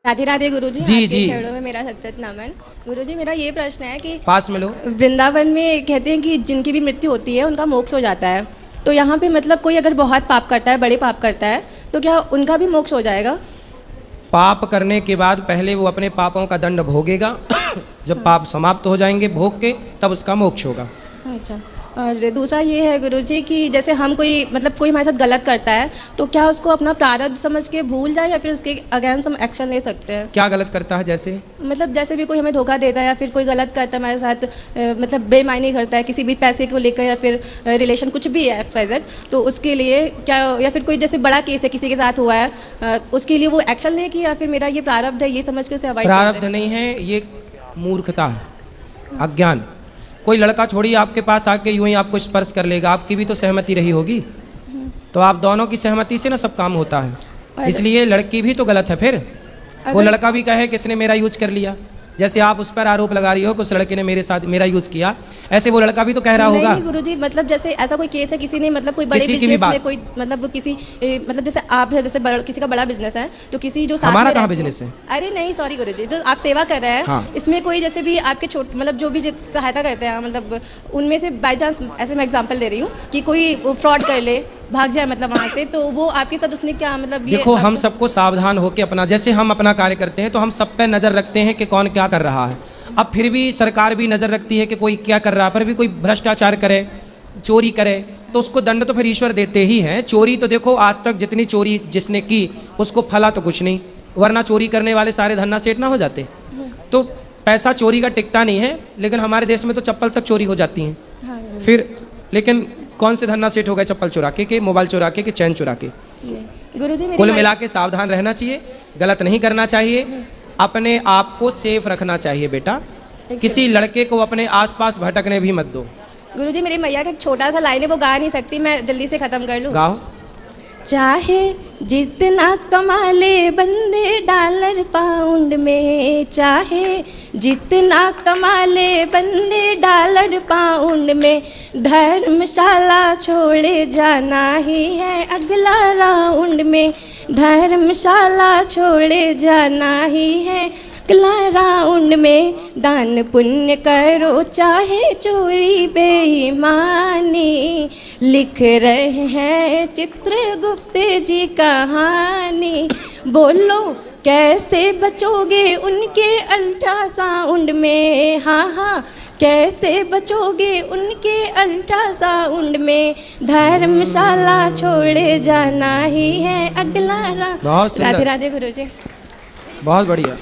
राधे राधे गुरुजी। जी, आपके जी। चरणों में मेरा सच्चित नमन। गुरुजी, मेरा ये प्रश्न है कि पास में लो। वृंदावन में कहते हैं कि जिनकी भी मृत्यु होती है उनका मोक्ष हो जाता है, तो यहाँ पे मतलब कोई अगर बहुत पाप करता है, बड़े पाप करता है, तो क्या उनका भी मोक्ष हो जाएगा? पाप करने के बाद पहले वो अपने पापों का दंड भोगेगा। जब पाप समाप्त हो जाएंगे भोग के, तब उसका मोक्ष होगा। अच्छा। और दूसरा ये है गुरुजी कि जैसे हम कोई हमारे साथ गलत करता है, तो क्या उसको अपना प्रारब्ध समझ के भूल जाए या फिर उसके अगेंस्ट हम एक्शन ले सकते हैं? क्या गलत करता है? जैसे जैसे भी कोई हमें धोखा देता है या फिर कोई गलत करता है हमारे साथ, बेईमानी करता है किसी भी पैसे को लेकर या फिर रिलेशन कुछ भी है XYZ, तो उसके लिए क्या, या फिर कोई जैसे बड़ा केस है किसी के साथ हुआ है, उसके लिए वो एक्शन ले कि या फिर मेरा ये प्रारब्ध है ये समझ के उसे अवॉइड करते हैं? प्रारब्ध नहीं है, ये मूर्खता है, अज्ञान। कोई लड़का छोड़ी आपके पास आके यूं ही आपको स्पर्श कर लेगा, आपकी भी तो सहमति रही होगी, तो आप दोनों की सहमति से ना सब काम होता है। इसलिए लड़की भी तो गलत है फिर। वो लड़का भी कहे किसने मेरा यूज कर लिया, जैसे आप उस पर आरोप लगा रही हो कि उस लड़के ने मेरे साथ मेरा यूज किया, ऐसे वो लड़का भी तो कह रहा होगा। नहीं गुरुजी, जैसे ऐसा कोई केस है किसी ने कोई बड़े बिजनेस में कोई किसी जैसे आप है, जैसे किसी का बड़ा बिजनेस है, तो किसी जो हमारा कहाँ बिजनेस है? अरे नहीं सॉरी गुरुजी, जो आप सेवा कर रहे हैं, हाँ। इसमें कोई जैसे भी आपके जो भी सहायता करते हैं, उनमें से बाई चांस, ऐसे मैं एग्जाम्पल दे रही हूँ कि कोई फ्रॉड कर ले, भाग जाए वहाँ से, तो वो आपके साथ उसने क्या देखो, हम सबको सावधान होकर अपना, जैसे हम अपना कार्य करते हैं तो हम सब पे नज़र रखते हैं कि कौन क्या कर रहा है। अब फिर भी सरकार भी नज़र रखती है कि कोई क्या कर रहा है, पर भी कोई भ्रष्टाचार करे, चोरी करे, तो उसको दंड तो फिर ईश्वर देते ही हैं। चोरी तो देखो आज तक जितनी चोरी जिसने की उसको फला तो कुछ नहीं, वरना चोरी करने वाले सारे धन्ना सेठ ना हो जाते। तो पैसा चोरी का टिकता नहीं है, लेकिन हमारे देश में तो चप्पल तक चोरी हो जाती हैं। फिर लेकिन कौन से धन्ना सेठ हो गए चप्पल चुरा के मोबाइल चुरा के चैन चुरा के? गुरुजी, कुल मिला के सावधान रहना चाहिए, गलत नहीं करना चाहिए, अपने आप को सेफ रखना चाहिए बेटा। किसी लड़के को अपने आसपास भटकने भी मत दो। गुरुजी, मेरी मैया का एक छोटा सा लाइन है, वो गा नहीं सकती, मैं जल्दी से खत्म कर लूँ। गाओ। चाहे जितना कमा ले बंदे डॉलर पाउंड में, चाहे जितना कमा ले बंदे डॉलर पाउंड में, धर्मशाला छोड़े जाना ही है अगला राउंड में, धर्मशाला छोड़े जाना ही है अगला राउंड में। दान पुण्य करो चाहे चोरी बेईमानी, लिख रहे हैं चित्रगुप्त जी कहानी। बोलो कैसे बचोगे उनके अल्ट्रासाउंड में, हाँ हाँ कैसे बचोगे उनके अल्ट्रासाउंड में, धर्मशाला छोड़े जाना ही है अगला राउंड। बहुत सुंदर। राधे राधे गुरुजी। बहुत बढ़िया।